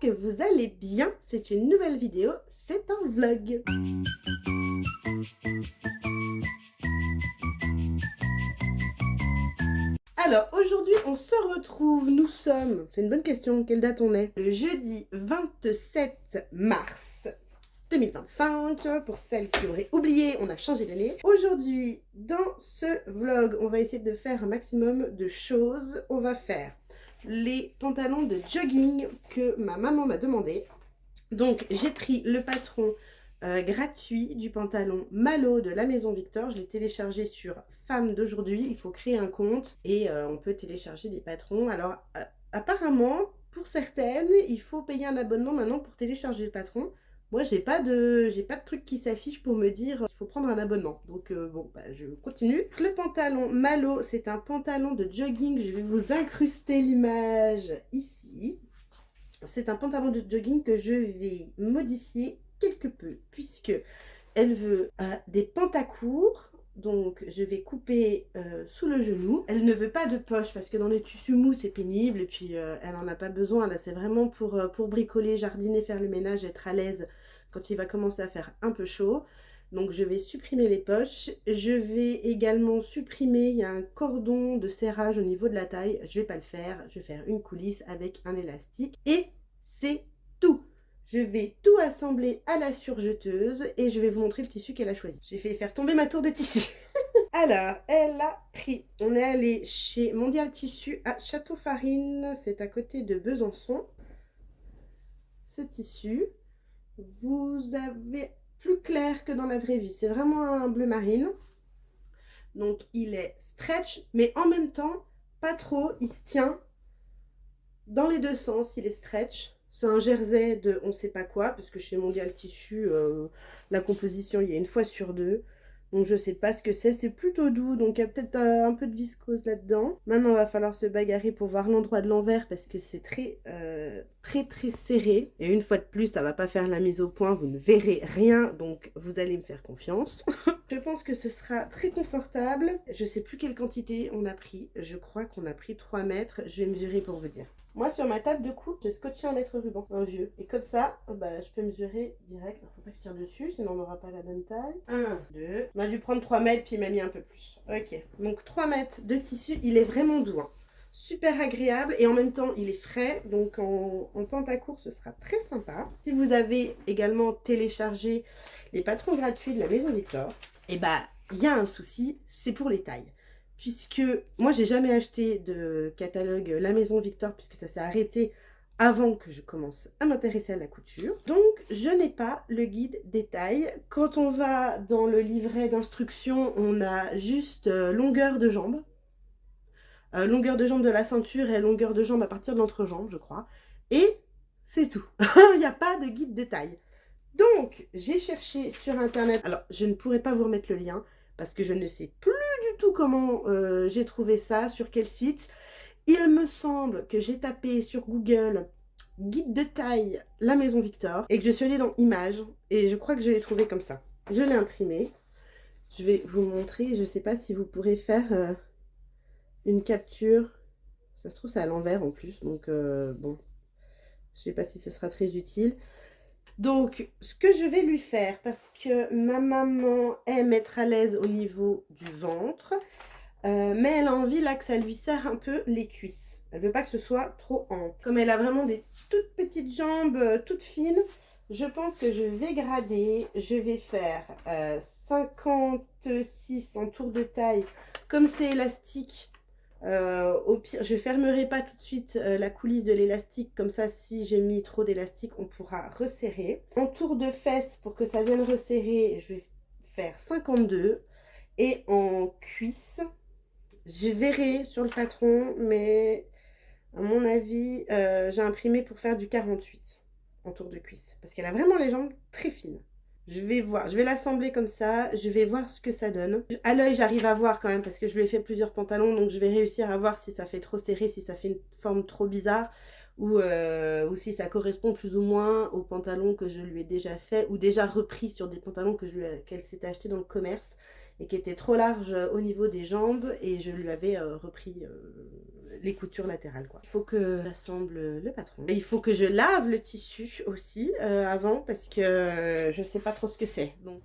que vous allez bien. C'est une nouvelle vidéo, c'est un vlog. Alors aujourd'hui on se retrouve, nous sommes, c'est une bonne question, quelle date on est? Le jeudi 27 mars 2025, pour celles qui auraient oublié, on a changé d'année. Aujourd'hui, dans ce vlog, on va essayer de faire un maximum de choses. On va faire les pantalons de jogging que ma maman m'a demandé. Donc, j'ai pris le patron gratuit du pantalon Malo de la Maison Victor. Je l'ai téléchargé sur Femme d'aujourd'hui. Il faut créer un compte et on peut télécharger des patrons. Alors, apparemment, pour certaines, il faut payer un abonnement maintenant pour télécharger le patron. Moi, j'ai pas de truc qui s'affiche pour me dire qu'il faut prendre un abonnement. Donc, bon, bah, je continue. Le pantalon Malo, c'est un pantalon de jogging. Je vais vous incruster l'image ici. C'est un pantalon de jogging que je vais modifier quelque peu, puisque elle veut des pantacourts. Donc je vais couper sous le genou. Elle ne veut pas de poche parce que dans les tissus mous c'est pénible et puis elle n'en a pas besoin. Là c'est vraiment pour bricoler, jardiner, faire le ménage, être à l'aise quand il va commencer à faire un peu chaud. Donc je vais supprimer les poches. Je vais également supprimer, il y a un cordon de serrage au niveau de la taille. Je vais pas le faire, je vais faire une coulisse avec un élastique. Et c'est tout. Je vais tout assembler à la surjeteuse et je vais vous montrer le tissu qu'elle a choisi. J'ai fait faire tomber ma tour de tissu. Alors, elle a pris, on est allé chez Mondial Tissu à Château-Farine, c'est à côté de Besançon. Ce tissu, vous avez plus clair que dans la vraie vie, c'est vraiment un bleu marine. Donc il est stretch, mais en même temps, pas trop, il se tient dans les deux sens, il est stretch. C'est un jersey de on sait pas quoi, parce que chez Mondial Tissu, la composition, il y a une fois sur deux. Donc je sais pas ce que c'est plutôt doux, donc il y a peut-être un peu de viscose là-dedans. Maintenant, il va falloir se bagarrer pour voir l'endroit de l'envers, parce que c'est très serré. Et une fois de plus, ça va pas faire la mise au point, vous ne verrez rien, donc vous allez me faire confiance. Je pense que ce sera très confortable. Je sais plus quelle quantité on a pris, je crois qu'on a pris 3 mètres, je vais mesurer pour vous dire. Moi, sur ma table de coupe, j'ai scotché un mètre ruban, un vieux. Et comme ça, bah, je peux mesurer direct. Il faut pas que je tire dessus, sinon on n'aura pas la bonne taille. 1, 2. On a dû prendre 3 mètres, puis il m'a mis un peu plus. Ok, donc 3 mètres de tissu, il est vraiment doux. Hein. Super agréable et en même temps, il est frais. Donc en pantacourt, ce sera très sympa. Si vous avez également téléchargé les patrons gratuits de la Maison Victor, et bah, il y a un souci, c'est pour les tailles. Puisque moi j'ai jamais acheté de catalogue La Maison Victor puisque ça s'est arrêté avant que je commence à m'intéresser à la couture. Donc je n'ai pas le guide des tailles. Quand on va dans le livret d'instruction, on a juste longueur de jambe. Longueur de jambe de la ceinture et longueur de jambe à partir de l'entrejambe, je crois. Et c'est tout. Il n'y a pas de guide de taille. Donc j'ai cherché sur internet. Alors je ne pourrais pas vous remettre le lien parce que je ne sais plus du tout comment j'ai trouvé ça, sur quel site. Il me semble que j'ai tapé sur Google guide de taille La Maison Victor et que je suis allée dans images et je crois que je l'ai trouvé comme ça. Je l'ai imprimé. Je vais vous montrer. Je ne sais pas si vous pourrez faire une capture. Ça se trouve c'est à l'envers en plus, donc bon, je ne sais pas si ce sera très utile. Donc, ce que je vais lui faire, parce que ma maman aime être à l'aise au niveau du ventre, mais elle a envie là que ça lui serre un peu les cuisses. Elle veut pas que ce soit trop ample. Comme elle a vraiment des toutes petites jambes, toutes fines, je pense que je vais grader. Je vais faire 56 en tour de taille. Comme c'est élastique, au pire, je fermerai pas tout de suite la coulisse de l'élastique, comme ça si j'ai mis trop d'élastique on pourra resserrer. En tour de fesses, pour que ça vienne resserrer, je vais faire 52 et en cuisse, je verrai sur le patron, mais à mon avis j'ai imprimé pour faire du 48 en tour de cuisse, parce qu'elle a vraiment les jambes très fines. Je vais voir, je vais l'assembler comme ça, je vais voir ce que ça donne. À l'œil, j'arrive à voir quand même parce que je lui ai fait plusieurs pantalons, donc je vais réussir à voir si ça fait trop serré, si ça fait une forme trop bizarre ou si ça correspond plus ou moins aux pantalons que je lui ai déjà fait ou déjà repris sur des pantalons qu'elle s'était acheté dans le commerce et qui était trop large au niveau des jambes et je lui avais repris les coutures latérales quoi. Il faut que j'assemble le patron. Et il faut que je lave le tissu aussi avant parce que je sais pas trop ce que c'est. Donc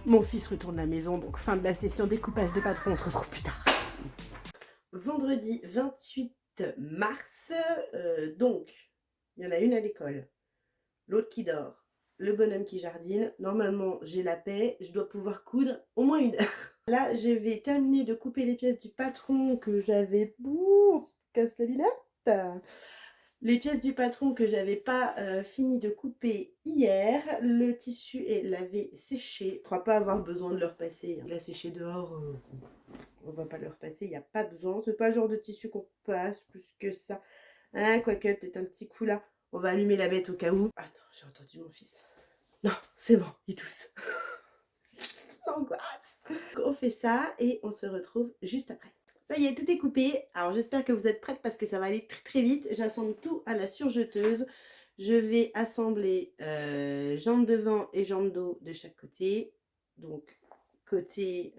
mon fils retourne à la maison, donc fin de la session découpage de patron, on se retrouve plus tard. Vendredi 28 mars, donc il y en a une à l'école, l'autre qui dort, le bonhomme qui jardine. Normalement j'ai la paix, je dois pouvoir coudre au moins 1 heure. Là je vais terminer de couper les pièces du patron que j'avais... Ouh, on se casse la villette. Les pièces du patron que j'avais pas fini de couper hier. Le tissu est lavé, séché. Je ne crois pas avoir besoin de le repasser. Il a séché dehors, on va pas le repasser, il n'y a pas besoin. C'est pas le genre de tissu qu'on passe plus que ça. Hein, quoique, peut-être un petit coup là. On va allumer la bête au cas où. Ah non, j'ai entendu mon fils. Non, c'est bon, il tousse. Angoisse. On fait ça et on se retrouve juste après. Ça y est, tout est coupé. Alors j'espère que vous êtes prêtes parce que ça va aller très très vite. J'assemble tout à la surjeteuse. Je vais assembler jambes devant et jambes dos de chaque côté. Donc côté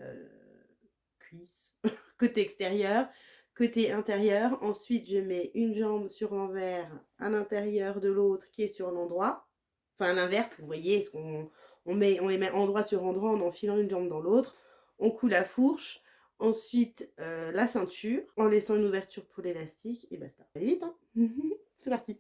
cuisse, côté extérieur, côté intérieur. Ensuite je mets une jambe sur l'envers à l'intérieur de l'autre qui est sur l'endroit. Enfin à l'inverse, vous voyez, on les met endroit sur endroit en enfilant une jambe dans l'autre. On coud la fourche. Ensuite, la ceinture, en laissant une ouverture pour l'élastique, et basta. Allez vite, hein. C'est parti.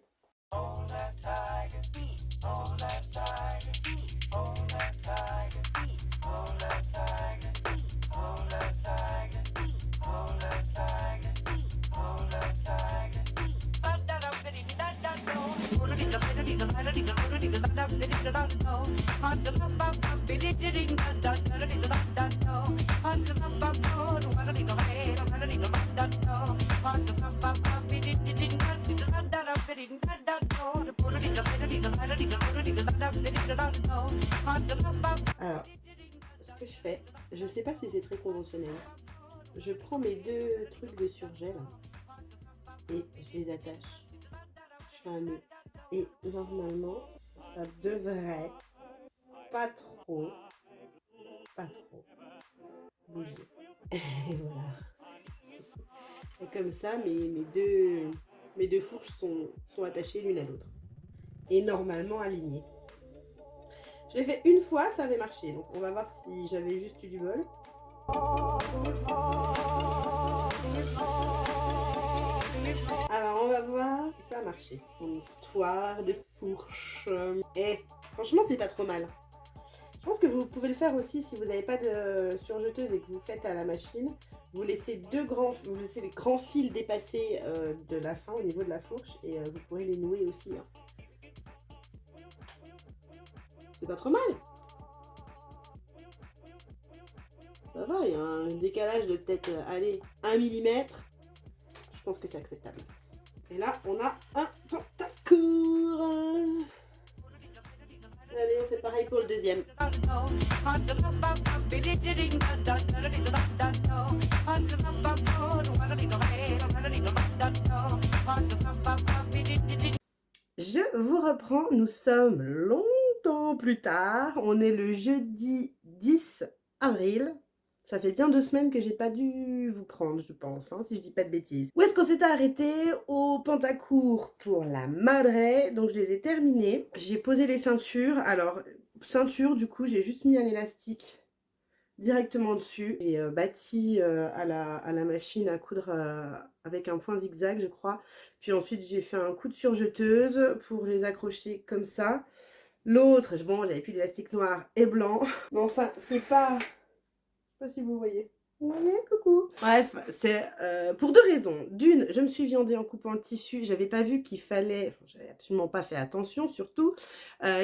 Alors, ce que je fais, je sais pas si c'est très conventionnel. Je prends mes 2 trucs de surgel et je les attache. Je fais un nœud. Et normalement, ça devrait pas trop bouger. Et voilà. Et comme ça, mes deux fourches sont attachées l'une à l'autre. Et normalement alignées. Je l'ai fait une fois, ça avait marché. Donc on va voir si j'avais juste eu du bol. Alors on va voir si ça a marché. Une histoire de fourche. Et franchement c'est pas trop mal. Je pense que vous pouvez le faire aussi si vous n'avez pas de surjeteuse et que vous faites à la machine. Vous laissez les grands fils dépasser de la fin au niveau de la fourche et vous pourrez les nouer aussi. Hein. C'est pas trop mal. Ça va, il y a un décalage de peut-être, 1 mm. Je pense que c'est acceptable. Et là, on a un pantacourt. Allez, on fait pareil pour le deuxième. je vous reprends, nous sommes longtemps plus tard, on est le jeudi 10 avril. Ça fait bien 2 semaines que j'ai pas dû vous prendre, je pense, hein, si je dis pas de bêtises. Où est-ce qu'on s'était arrêté? Au pantacourt pour la madre, donc je les ai terminés. J'ai posé les ceintures, alors ceinture du coup j'ai juste mis un élastique directement dessus et bâti à la machine à coudre avec un point zigzag je crois. Puis ensuite j'ai fait un coup de surjeteuse pour les accrocher comme ça. L'autre, bon j'avais plus d'élastique noir et blanc, mais enfin c'est pas... Je sais pas si vous voyez. Vous voyez, coucou. Bref, c'est pour 2 raisons. D'une, je me suis viandée en coupant le tissu. J'avais pas vu qu'il fallait, enfin, j'avais absolument pas fait attention surtout,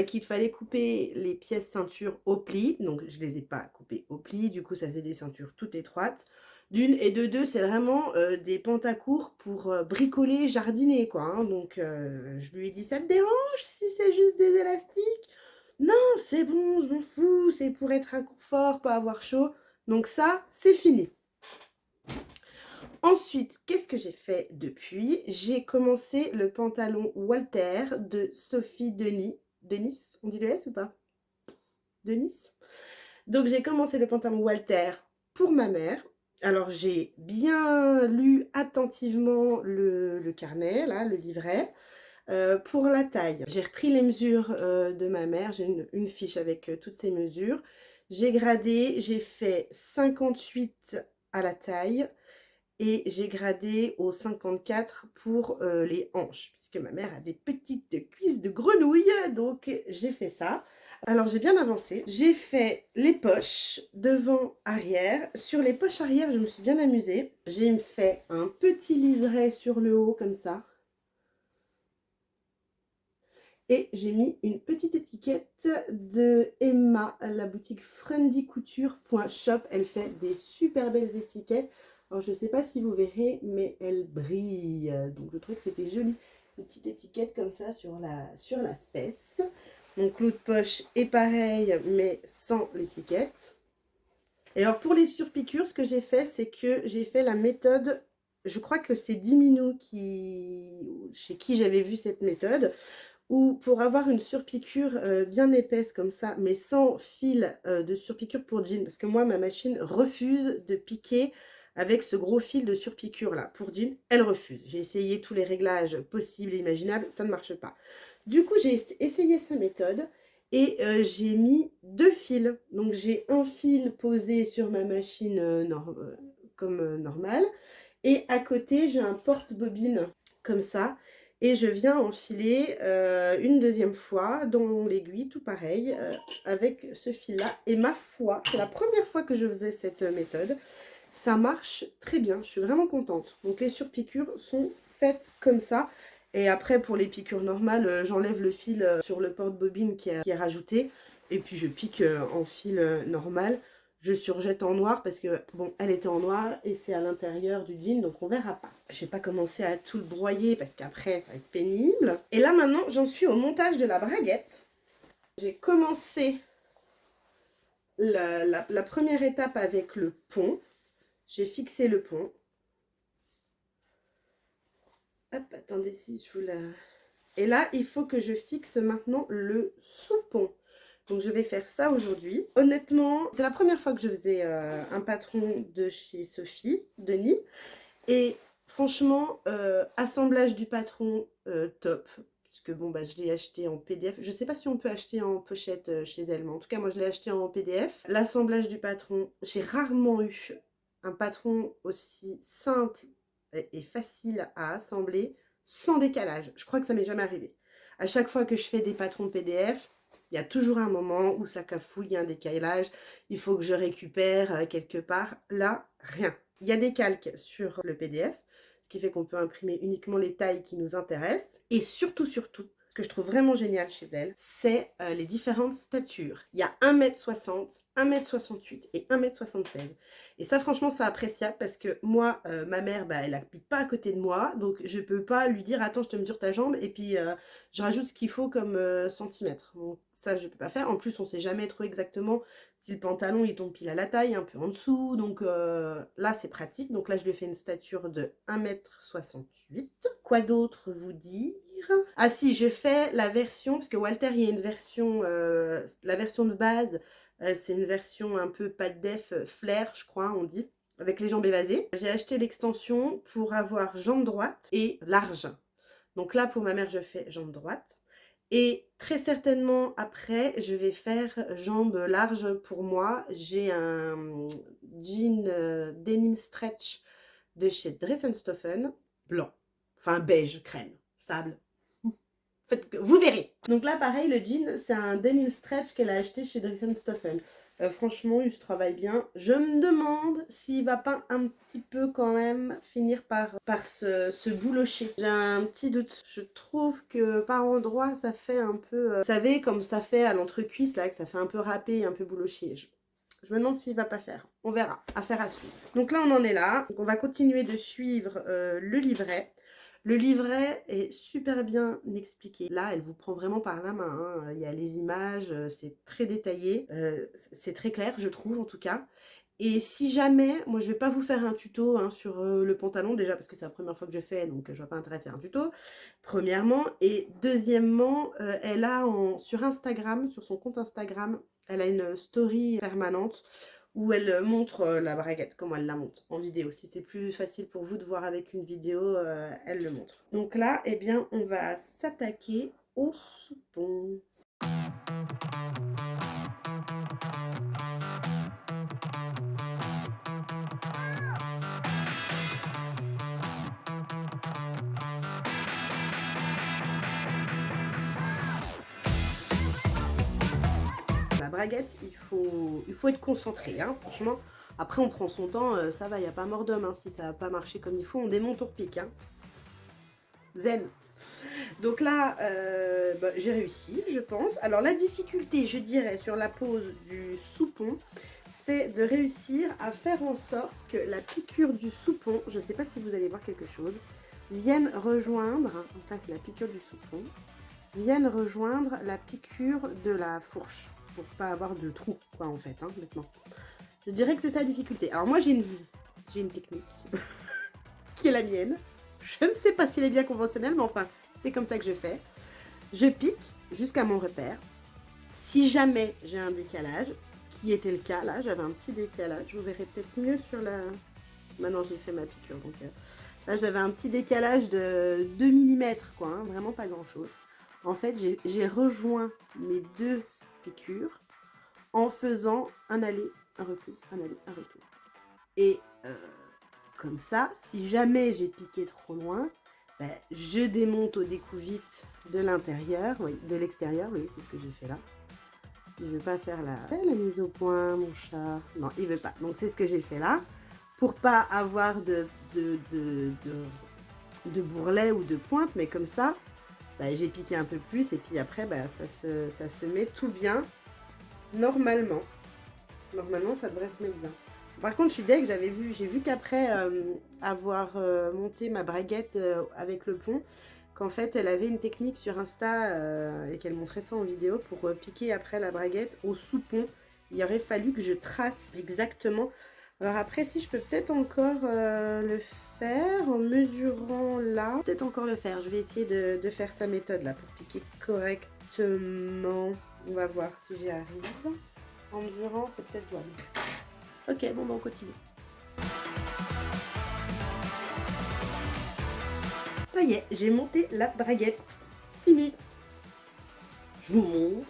qu'il fallait couper les pièces ceinture au pli. Donc je les ai pas coupées au pli. Du coup, ça faisait des ceintures toutes étroites. D'une et de deux, c'est vraiment des pantacourts pour bricoler, jardiner quoi. Hein. Donc je lui ai dit, ça te dérange si c'est juste des élastiques? Non, c'est bon, je m'en fous. C'est pour être à confort, pas avoir chaud. Donc ça, c'est fini. Ensuite, qu'est-ce que j'ai fait depuis? J'ai commencé le pantalon Walter de Sophie Denis. Denis, on dit le S ou pas? Denis. Donc j'ai commencé le pantalon Walter pour ma mère. Alors j'ai bien lu attentivement le carnet, là, le livret. Pour la taille, j'ai repris les mesures de ma mère. J'ai une fiche avec toutes ces mesures. J'ai gradé, j'ai fait 58 à la taille et j'ai gradé au 54 pour les hanches, puisque ma mère a des petites cuisses de grenouille, donc j'ai fait ça. Alors j'ai bien avancé, j'ai fait les poches devant, arrière. Sur les poches arrière, je me suis bien amusée. J'ai fait un petit liseré sur le haut comme ça. Et j'ai mis une petite étiquette de Emma, la boutique friendlycouture.shop. Elle fait des super belles étiquettes. Alors je ne sais pas si vous verrez, mais elle brille. Donc je trouvais que c'était joli. Une petite étiquette comme ça sur la fesse. Donc l'autre poche est pareil, mais sans l'étiquette. Et alors pour les surpiqûres, ce que j'ai fait, c'est que j'ai fait la méthode... Je crois que c'est Diminou chez qui j'avais vu cette méthode. Ou pour avoir une surpiqûre bien épaisse comme ça, mais sans fil de surpiqûre pour jean. Parce que moi, ma machine refuse de piquer avec ce gros fil de surpiqûre là. Pour jean, elle refuse. J'ai essayé tous les réglages possibles et imaginables, ça ne marche pas. Du coup, j'ai essayé sa méthode et j'ai mis 2 fils. Donc j'ai un fil posé sur ma machine comme normal. Et à côté, j'ai un porte-bobine comme ça. Et je viens enfiler une deuxième fois dans l'aiguille, tout pareil, avec ce fil-là. Et ma foi, c'est la première fois que je faisais cette méthode. Ça marche très bien, je suis vraiment contente. Donc les surpiqûres sont faites comme ça. Et après, pour les piqûres normales, j'enlève le fil sur le porte-bobine qui est rajouté. Et puis je pique en fil normal. Je surjette en noir parce que, bon, elle était en noir et c'est à l'intérieur du jean, donc on verra pas. Je vais pas commencer à tout le broyer parce qu'après, ça va être pénible. Et là, maintenant, j'en suis au montage de la braguette. J'ai commencé la première étape avec le pont. J'ai fixé le pont. Hop, attendez si je vous la... Et là, il faut que je fixe maintenant le sous-pont. Donc je vais faire ça aujourd'hui. Honnêtement, c'est la première fois que je faisais un patron de chez Sophie Denis. Et franchement, assemblage du patron, top. Puisque bon, bah, je l'ai acheté en PDF. Je ne sais pas si on peut acheter en pochette chez elle, mais en tout cas, moi, je l'ai acheté en PDF. L'assemblage du patron, j'ai rarement eu un patron aussi simple et facile à assembler, sans décalage. Je crois que ça m'est jamais arrivé. À chaque fois que je fais des patrons PDF, il y a toujours un moment où ça cafouille, il y a un décalage, il faut que je récupère quelque part. Là, rien. Il y a des calques sur le PDF, ce qui fait qu'on peut imprimer uniquement les tailles qui nous intéressent. Et surtout, ce que je trouve vraiment génial chez elle, c'est les différentes statures. Il y a 1m60, 1m68 et 1m76. Et ça, franchement, c'est appréciable parce que moi, ma mère, bah, elle n'habite pas à côté de moi. Donc, je ne peux pas lui dire, attends, je te mesure ta jambe et puis je rajoute ce qu'il faut comme centimètres. Donc, ça, je ne peux pas faire. En plus, on ne sait jamais trop exactement si le pantalon, il tombe pile à la taille, un peu en dessous. Donc, là, c'est pratique. Donc, là, je lui ai fait une stature de 1m68. Quoi d'autre vous dire? Ah si, je fais la version, parce que Walter, il y a une version, la version de base, c'est une version un peu pas de def, flair, je crois, on dit, avec les jambes évasées. J'ai acheté l'extension pour avoir jambe droite et large. Donc là, pour ma mère, je fais jambe droite. Et très certainement, après, je vais faire jambes larges pour moi. J'ai un jean denim stretch de chez Dress & Stephen, blanc, enfin beige, crème, sable. Vous verrez. Donc là, pareil, le jean, c'est un denim stretch qu'elle a acheté chez Dress & Stephen. Franchement, il se travaille bien. Je me demande s'il va pas un petit peu quand même finir par se boulocher. J'ai un petit doute. Je trouve que par endroit, ça fait un peu... vous savez, comme ça fait à l'entrecuisse, là, que ça fait un peu râpé, un peu bouloché. Je me demande s'il va pas faire. On verra. Affaire à suivre. Donc là, on en est là. Donc on va continuer de suivre le livret. Le livret est super bien expliqué. Là, elle vous prend vraiment par la main. Hein. Il y a les images, c'est très détaillé. C'est très clair, je trouve, en tout cas. Et si jamais, moi je vais pas vous faire un tuto hein, sur le pantalon, déjà parce que c'est la première fois que je fais, donc je vois pas intérêt de faire un tuto, premièrement. Et deuxièmement, elle a sur Instagram, sur son compte Instagram, elle a une story permanente où elle montre la braguette, comment elle la monte en vidéo. Si c'est plus facile pour vous de voir avec une vidéo, elle le montre. Donc là, eh bien, on va s'attaquer au soupon. La braguette, il faut être concentré, hein, franchement. Après, on prend son temps, ça va, il n'y a pas mort d'homme. Hein, si ça n'a pas marché comme il faut, on démonte, on repique. Hein. Zen. Donc là, j'ai réussi, je pense. Alors la difficulté, je dirais, sur la pose du soupon, c'est de réussir à faire en sorte que la piqûre du soupon, je ne sais pas si vous allez voir quelque chose, vienne rejoindre, donc là c'est la piqûre du soupon, vienne rejoindre la piqûre de la fourche, pour pas avoir de trou, quoi, en fait, hein, maintenant. Je dirais que c'est ça la difficulté. Alors moi, j'ai une technique qui est la mienne. Je ne sais pas si elle est bien conventionnelle, mais enfin, c'est comme ça que je fais. Je pique jusqu'à mon repère. Si jamais j'ai un décalage, ce qui était le cas, là, j'avais un petit décalage. Vous verrez peut-être mieux sur la... Maintenant, j'ai fait ma piqûre, donc... Là, j'avais un petit décalage de 2 mm, quoi, hein, vraiment pas grand-chose. En fait, j'ai rejoint mes deux piqûres en faisant un aller, un retour, un aller, un retour. Et comme ça, si jamais j'ai piqué trop loin, ben, je démonte au découvite de l'intérieur, oui, de l'extérieur, oui, c'est ce que j'ai fait là. Il ne veut pas faire la mise au point, mon chat. Non, il veut pas. Donc c'est ce que j'ai fait là, pour pas avoir de bourrelet ou de pointe, mais comme ça, ben, j'ai piqué un peu plus et puis après, ben, ça se met tout bien, normalement. Normalement, ça devrait se mettre bien. Par contre, je suis deg, j'ai vu qu'après avoir monté ma braguette avec le pont, qu'en fait, elle avait une technique sur Insta et qu'elle montrait ça en vidéo pour piquer après la braguette au soupon. Il aurait fallu que je trace exactement. Alors après, si je peux peut-être encore le faire en mesurant là. Peut-être encore le faire. Je vais essayer de faire sa méthode là pour piquer correctement. On va voir si j'y arrive. En mesurant, c'est peut-être jouable. Ok, bon, on continue. Ça y est, j'ai monté la braguette. Fini. Je vous montre.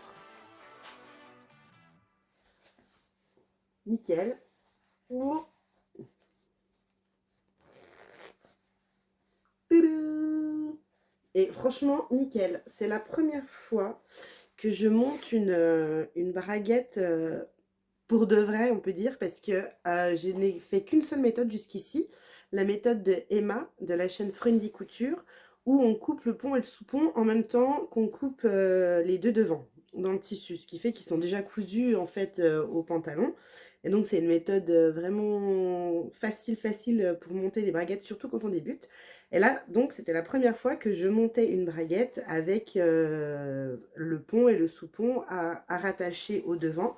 Nickel. Oh. Et franchement, nickel. C'est la première fois que je monte une braguette pour de vrai, on peut dire, parce que je n'ai fait qu'une seule méthode jusqu'ici, la méthode de Emma, de la chaîne Friendly Couture, où on coupe le pont et le soupon en même temps qu'on coupe les deux devant dans le tissu, ce qui fait qu'ils sont déjà cousus en fait au pantalon. Et donc c'est une méthode vraiment facile pour monter les braguettes, surtout quand on débute. Et là, donc, c'était la première fois que je montais une braguette avec le pont et le soupon à rattacher au devant.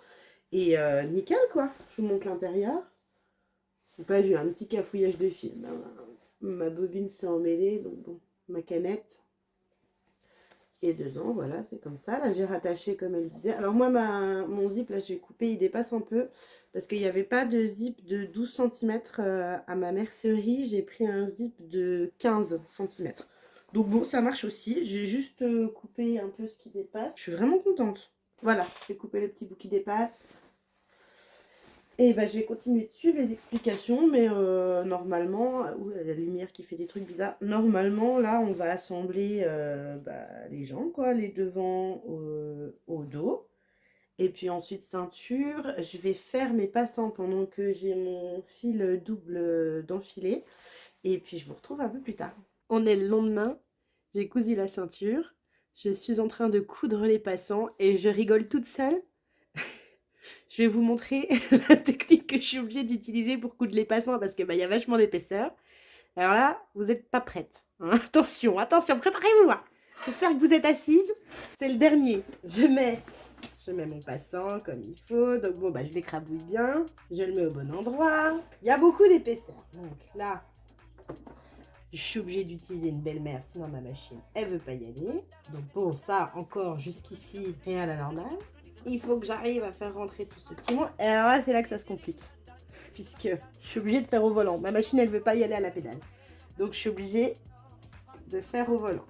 Et nickel, quoi. Je vous montre l'intérieur. Ou pas, j'ai eu un petit cafouillage de fil. Ma bobine s'est emmêlée, donc bon, ma canette. Et dedans, voilà, c'est comme ça. Là, j'ai rattaché comme elle disait. Alors moi, mon zip, là, j'ai coupé, il dépasse un peu. Parce qu'il n'y avait pas de zip de 12 cm à ma mercerie. J'ai pris un zip de 15 cm. Donc bon, ça marche aussi. J'ai juste coupé un peu ce qui dépasse. Je suis vraiment contente. Voilà, j'ai coupé le petit bout qui dépasse. Et bah, je vais continuer de suivre les explications, mais normalement, la lumière qui fait des trucs bizarres. Normalement, là, on va assembler les jambes, quoi, les devants au dos. Et puis ensuite, ceinture. Je vais faire mes passants pendant que j'ai mon fil double d'enfilé. Et puis, je vous retrouve un peu plus tard. On est le lendemain, j'ai cousu la ceinture. Je suis en train de coudre les passants et je rigole toute seule. Je vais vous montrer la technique que je suis obligée d'utiliser pour coudre les passants parce que y a vachement d'épaisseur. Alors là, vous n'êtes pas prête. Hein. Attention, attention, préparez-vous. Hein. J'espère que vous êtes assises. C'est le dernier. Je mets mon passant comme il faut. Donc bon, je l'écrabouille bien. Je le mets au bon endroit. Il y a beaucoup d'épaisseur. Donc là, je suis obligée d'utiliser une belle-mère, sinon ma machine, elle veut pas y aller. Donc bon, ça, encore jusqu'ici, rien à la normale. Il faut que j'arrive à faire rentrer tout ce petit monde. Et alors là, c'est là que ça se complique. Puisque je suis obligée de faire au volant. Ma machine, elle veut pas y aller à la pédale. Donc je suis obligée de faire au volant.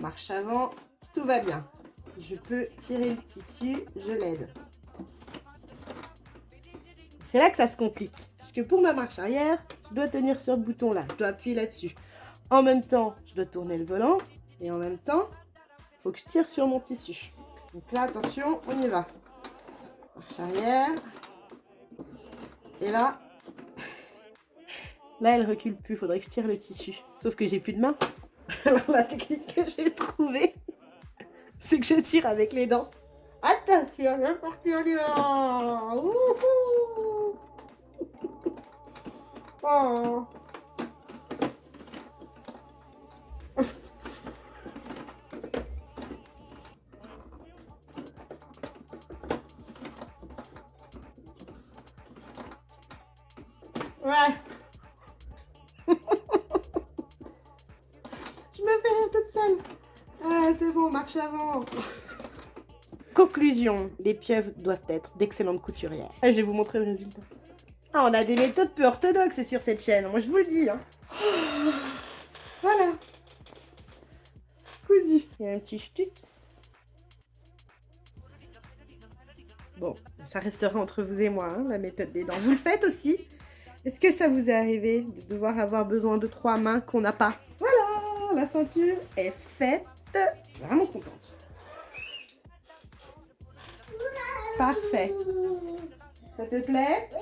Marche avant, tout va bien. Je peux tirer le tissu, je l'aide. C'est là que ça se complique. Parce que pour ma marche arrière, je dois tenir sur le bouton là. Je dois appuyer là-dessus. En même temps, je dois tourner le volant. Et en même temps, il faut que je tire sur mon tissu. Donc là, attention, on y va. Marche arrière. Et là, elle recule plus. Il faudrait que je tire le tissu. Sauf que j'ai plus de main. Alors la technique que j'ai trouvée, c'est que je tire avec les dents. Attention, c'est parti, on y va. Wouhou. Oh. Ouais. Je me fais rire toute seule. Ah, c'est bon, marche avant. Conclusion, les pieuvres doivent être d'excellentes couturières. Et je vais vous montrer le résultat. Ah, on a des méthodes peu orthodoxes sur cette chaîne, moi je vous le dis. Hein. Voilà. Cousu. Il y a un petit ch'tuc. Bon, ça restera entre vous et moi, hein, la méthode des dents. Vous le faites aussi? Est-ce que ça vous est arrivé de devoir avoir besoin de 3 mains qu'on n'a pas? Voilà, la ceinture est faite. Je suis vraiment contente. Parfait. Ça te plaît? Oui.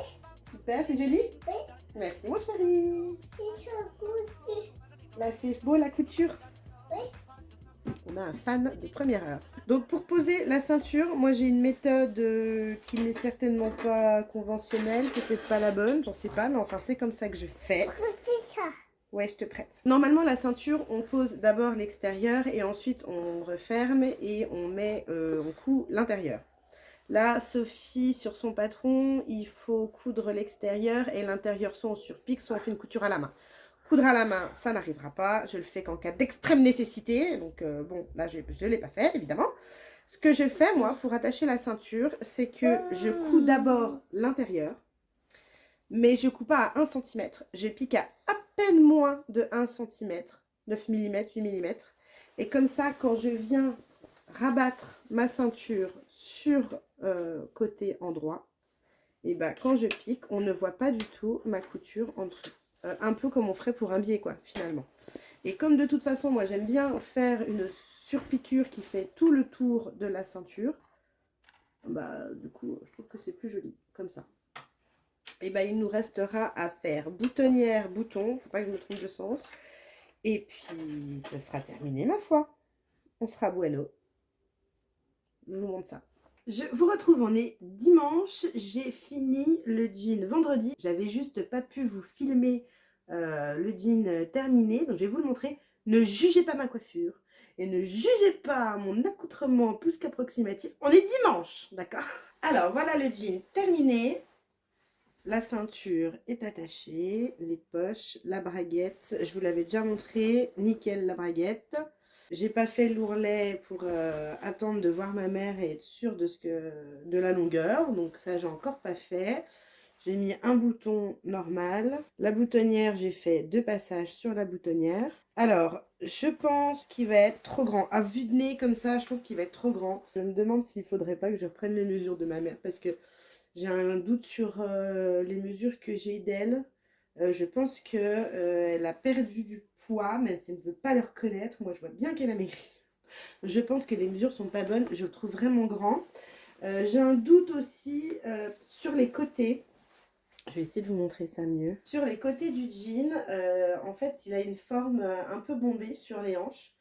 Super, c'est joli? Oui. Merci mon chéri. Là, c'est beau la couture? Oui. On a un fan de première heure. Donc pour poser la ceinture, moi j'ai une méthode qui n'est certainement pas conventionnelle, peut-être pas la bonne, j'en sais pas, mais enfin c'est comme ça que je fais. C'est ça. Ouais, je te prête. Normalement la ceinture, on pose d'abord l'extérieur et ensuite on referme et on coud l'intérieur. Là, Sophie, sur son patron, il faut coudre l'extérieur et l'intérieur soit on surpique, soit on fait une couture à la main. Coudre à la main, ça n'arrivera pas. Je le fais qu'en cas d'extrême nécessité. Donc, bon, là, je ne l'ai pas fait, évidemment. Ce que je fais, moi, pour attacher la ceinture, c'est que je couds d'abord l'intérieur. Mais je ne couds pas à 1 cm. Je pique à peine moins de 1 cm. 9 mm, 8 mm. Et comme ça, quand je viens rabattre ma ceinture sur côté endroit, et ben quand je pique, on ne voit pas du tout ma couture en dessous. Un peu comme on ferait pour un biais, quoi, finalement. Et comme de toute façon, moi, j'aime bien faire une surpiqûre qui fait tout le tour de la ceinture, du coup, je trouve que c'est plus joli, comme ça. Et il nous restera à faire boutonnière, bouton, faut pas que je me trompe de sens. Et puis, ça sera terminé, ma foi. On sera bueno. Je vous montre ça. Je vous retrouve, on est dimanche, j'ai fini le jean vendredi. J'avais juste pas pu vous filmer le jean terminé, donc je vais vous le montrer. Ne jugez pas ma coiffure et ne jugez pas mon accoutrement plus qu'approximatif. On est dimanche, d'accord? Alors voilà le jean terminé. La ceinture est attachée, les poches, la braguette. Je vous l'avais déjà montré, nickel la braguette. J'ai pas fait l'ourlet pour attendre de voir ma mère et être sûre de la longueur. Donc ça, j'ai encore pas fait. J'ai mis un bouton normal. La boutonnière, j'ai fait 2 passages sur la boutonnière. Alors, je pense qu'il va être trop grand. À vue de nez comme ça, je pense qu'il va être trop grand. Je me demande s'il faudrait pas que je reprenne les mesures de ma mère parce que j'ai un doute sur les mesures que j'ai d'elle. Je pense qu'elle a perdu du poids, mais elle ne veut pas le reconnaître. Moi, je vois bien qu'elle a maigri. Je pense que les mesures sont pas bonnes. Je le trouve vraiment grand. J'ai un doute aussi sur les côtés. Je vais essayer de vous montrer ça mieux. Sur les côtés du jean, en fait, il a une forme un peu bombée sur les hanches.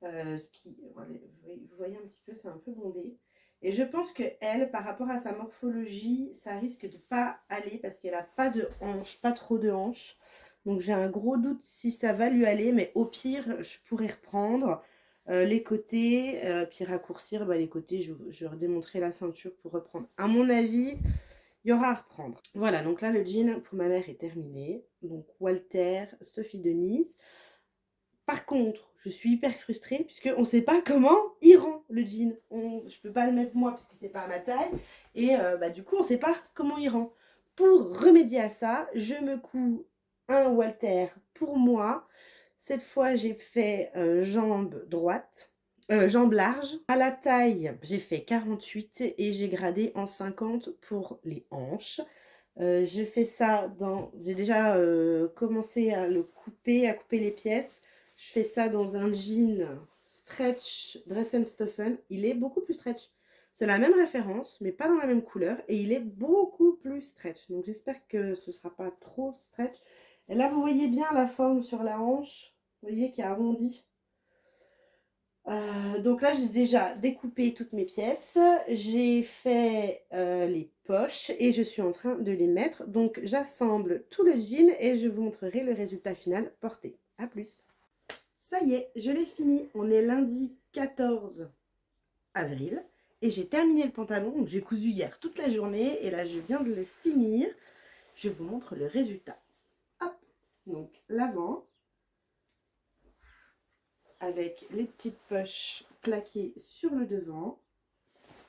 Voilà, vous voyez un petit peu, c'est un peu bombé. Et je pense que elle, par rapport à sa morphologie, ça risque de pas aller parce qu'elle a pas de hanches, pas trop de hanches. Donc j'ai un gros doute si ça va lui aller, mais au pire, je pourrais reprendre les côtés, puis raccourcir les côtés. Je redémontrerai la ceinture pour reprendre. À mon avis, il y aura à reprendre. Voilà, donc là, le jean pour ma mère est terminé. Donc Walter, Sophie Denise. Par contre, je suis hyper frustrée puisqu'on ne sait pas comment il rend le jean. Je ne peux pas le mettre moi parce que c'est pas à ma taille. Et du coup, on ne sait pas comment il rend. Pour remédier à ça, je me couds un Walter pour moi. Cette fois, j'ai fait jambe droite, jambe large. À la taille, j'ai fait 48 et j'ai gradé en 50 pour les hanches. J'ai fait ça j'ai déjà commencé à le couper, à couper les pièces. Je fais ça dans un jean stretch Dress and Stophen. Il est beaucoup plus stretch. C'est la même référence, mais pas dans la même couleur. Et il est beaucoup plus stretch. Donc j'espère que ce ne sera pas trop stretch. Et là, vous voyez bien la forme sur la hanche. Vous voyez qu'il y a arrondi. Donc là, j'ai déjà découpé toutes mes pièces. J'ai fait les poches et je suis en train de les mettre. Donc j'assemble tout le jean et je vous montrerai le résultat final porté. A plus. Ça y est, je l'ai fini. On est lundi 14 avril et j'ai terminé le pantalon. J'ai cousu hier toute la journée et là, je viens de le finir. Je vous montre le résultat. Hop. Donc l'avant, avec les petites poches plaquées sur le devant.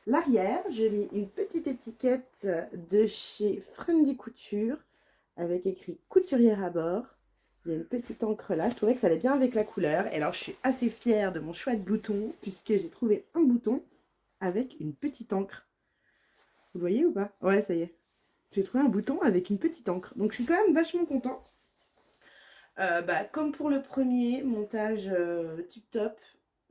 L'arrière, j'ai mis une petite étiquette de chez Friendly Couture avec écrit couturière à bord. Il y a une petite encre là, je trouvais que ça allait bien avec la couleur. Et alors je suis assez fière de mon choix de bouton puisque j'ai trouvé un bouton avec une petite encre. Vous le voyez ou pas? Ouais, ça y est. J'ai trouvé un bouton avec une petite encre. Donc je suis quand même vachement contente. Comme pour le premier montage tip top,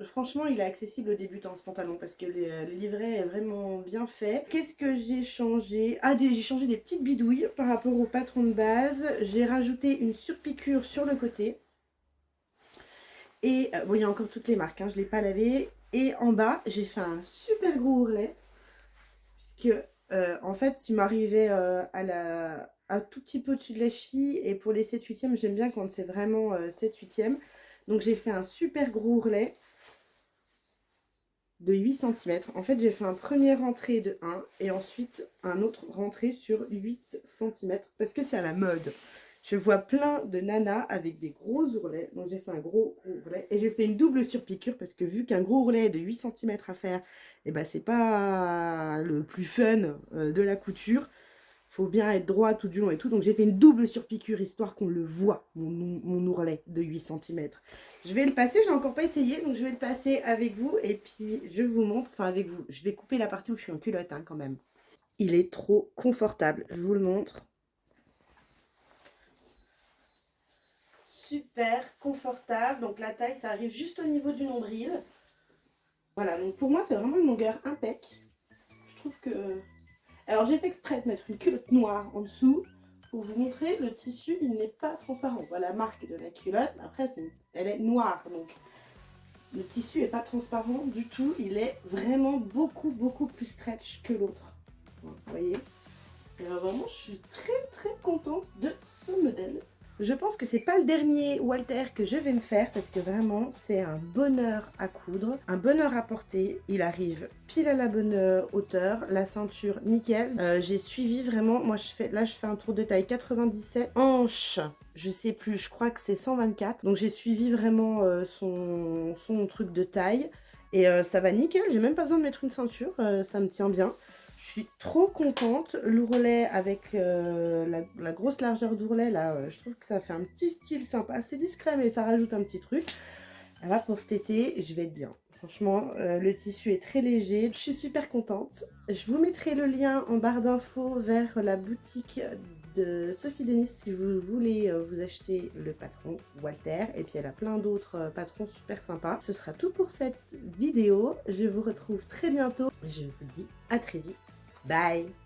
franchement il est accessible aux débutants ce pantalon parce que le livret est vraiment bien fait. Qu'est-ce que j'ai changé? J'ai changé des petites bidouilles par rapport au patron de base. J'ai rajouté une surpiqûre sur le côté. Et bon, il y a encore toutes les marques, hein, je ne l'ai pas lavé. Et en bas j'ai fait un super gros ourlet puisque en fait il m'arrivait un tout petit peu au-dessus de la cheville et pour les 7/8e j'aime bien quand c'est vraiment 7/8e. Donc j'ai fait un super gros ourlet de 8 cm. En fait j'ai fait un premier rentré de 1 et ensuite un autre rentré sur 8 cm parce que c'est à la mode. Je vois plein de nanas avec des gros ourlets, donc j'ai fait un gros ourlet et j'ai fait une double surpiqûre parce que vu qu'un gros ourlet de 8 cm à faire, et c'est pas le plus fun de la couture. Faut bien être droit tout du long et tout. Donc j'ai fait une double surpiqûre histoire qu'on le voit, mon ourlet de 8 cm. Je vais le passer, je n'ai encore pas essayé, donc je vais le passer avec vous et puis je vous montre, enfin avec vous. Je vais couper la partie où je suis en culotte quand même. Il est trop confortable, je vous le montre. Super confortable, donc la taille ça arrive juste au niveau du nombril. Voilà, donc pour moi c'est vraiment une longueur impec. Je trouve que... Alors j'ai fait exprès de mettre une culotte noire en dessous pour vous montrer le tissu, il n'est pas transparent. Voilà la marque de la culotte, après elle est noire, donc le tissu n'est pas transparent du tout. Il est vraiment beaucoup plus stretch que l'autre. Vous voyez? Et alors vraiment je suis très contente de ce modèle. Je pense que c'est pas le dernier Walter que je vais me faire parce que vraiment c'est un bonheur à coudre, un bonheur à porter. Il arrive pile à la bonne hauteur, la ceinture nickel. J'ai suivi vraiment, moi je fais un tour de taille 97, hanche, je sais plus, je crois que c'est 124. Donc j'ai suivi vraiment son truc de taille et ça va nickel, j'ai même pas besoin de mettre une ceinture, ça me tient bien. Je suis trop contente. L'ourlet avec la grosse largeur d'ourlet, là, je trouve que ça fait un petit style sympa. C'est discret, mais ça rajoute un petit truc. Là, pour cet été, je vais être bien. Franchement, le tissu est très léger. Je suis super contente. Je vous mettrai le lien en barre d'infos vers la boutique de Sophie Denis si vous voulez vous acheter le patron Walter. Et puis elle a plein d'autres patrons super sympas. Ce sera tout pour cette vidéo. Je vous retrouve très bientôt. Je vous dis à très vite. Bye!